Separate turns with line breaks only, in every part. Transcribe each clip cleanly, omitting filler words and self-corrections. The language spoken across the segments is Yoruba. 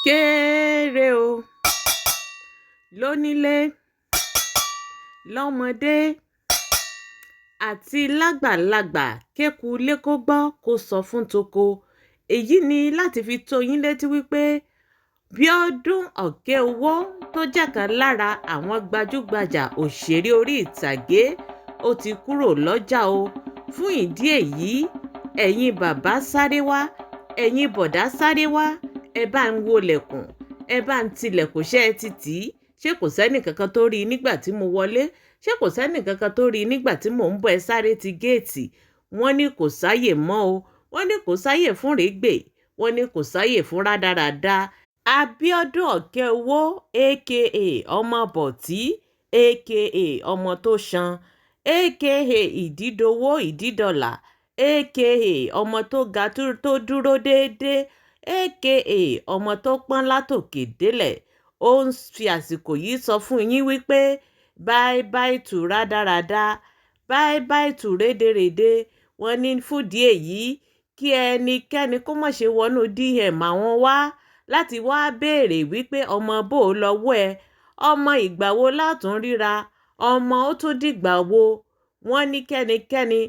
kéré o lónílé lọ́mọdé àti lágbàlagbà kéku ilé kó gbọ́ kó sọ fún toko. Èyí ni láti fi tó yín létí wípé Bíọ́dún Òkèowó tó jẹ́ kan lára àwọn gbajúgbajà òṣèré orí ìtàgé ó ti kúrò lọ́jà o. Fún ìdí èyí, ẹ̀yin bàbá sáré wá, ẹ̀yin bọ̀dá sáré wá, ẹ bá ń wọlẹ̀kùn, ẹ bá ń tilẹ̀kùn ṣẹ́ ẹ ti tì í. Ṣé kò sẹ́nì kankan tó rí i nígbà tí mo wọlé? Ṣé kò sẹ́nì kankan tó rí i nígbà tí mò ń bọ̀ ẹ sáré ti géètì? Wọ́n ní kò sáyè mọ́ o. Wọ́n ní kò sáyè fún rẹ́gbẹ̀. Wọ́n ní kò sáyè fún rádaràda. Abíọ́dún Òkèowó aka ọmọ bọ̀tí aka ọmọ tó ṣan aka ìdídowó ìdídọ̀là aka ọmọ tó ga tó dúró déédéé aka ọmọ tó pọ́n látòkè délẹ̀. Ó ń fi àsìkò yìí sọ fún yín wípé bye bye to rádaràda, bye bye to rédèrèdè. Wọ́n ní fúdìí èyí kí ẹnikẹ́ni kó má ṣe wọnú DM àwọn wá láti wá béèrè wípé ọmọ bò ó lọ́wọ́ ẹ, ọmọ ìgbà wo látún ríra, ọmọ ó tún dìgbà wo. Wọ́n ní kẹ́nikẹ́ni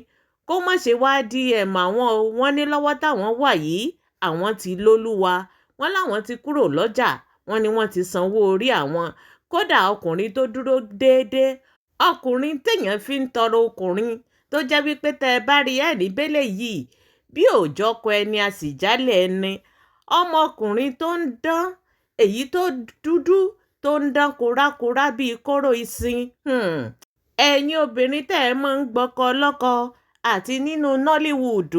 kó má ṣe wá DM àwọn o. Wọ́n ní lọ́wọ́ táwọn wà yìí àwọn ti lólúwa. Wọ́n láwọn ti kúrò lọ́jà. Wọ́n ní wọ́n ti sanwó orí àwọn. Kódà ọkùnrin tó dúró déédéé, ọkùnrin téèyàn fi ń tọrọ ọkùnrin tó jẹ́ wípé tẹ́ ẹ bá rí ẹ̀rí bẹ́lẹ̀ yìí bí òòjọ́ kọ ẹni a sì jálẹ̀ ẹni. Ọmọkùnrin tó ń dán, èyí tó dúdú tó ń dán kórákórá bíi kóró ìsìn. Ẹ̀yin obìnrin tẹ́ ẹ máa ń gbọ́kọ lọ́kọ àti nínú Nollywood,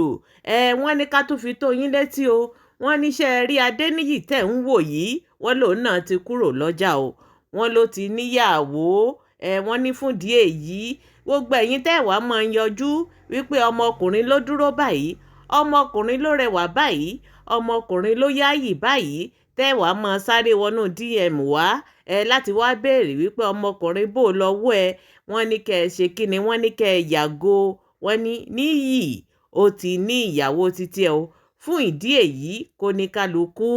wọ́n ní ká tún fi tó yín létí o. Wọ́n níṣẹ́ rí Adéníyì tẹ̀ ń wò yìí, wọ́n lòun náà ti kúrò lọ́jà o. Wọ́n ló ti níyàwó. Wọ́n ní fúndì èyí gbogbo ẹ̀yin tẹ́ wàá máa yọjú wípé ọmọkùnrin ló dúró báyìí, ọmọkùnrin ló rẹwà báyìí, ọmọkùnrin ló yáàyì báyìí, tẹ́ wàá máa sáré wọnú DM wá láti wá béèrè wípé ọmọkùnrin bò lọ́wọ́ ẹ. Wọ́n ní kẹ́ ẹ ṣe kí ni? Wọ́n ní kẹ́ ẹ yàgò. Wọ́n ní Níyì ó ti ní ìyàwó títí ẹ o. Fún ìdí èyí kó ní kálukú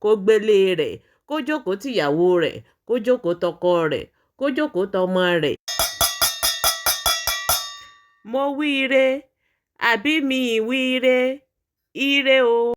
kó gbélé rẹ̀, kó jókòó tìyàwó rẹ̀, kó jókòó tọkọ rẹ̀, kó jókòó tọmọ rẹ̀. Mo wíire àbí mi ìwíire? Ire o.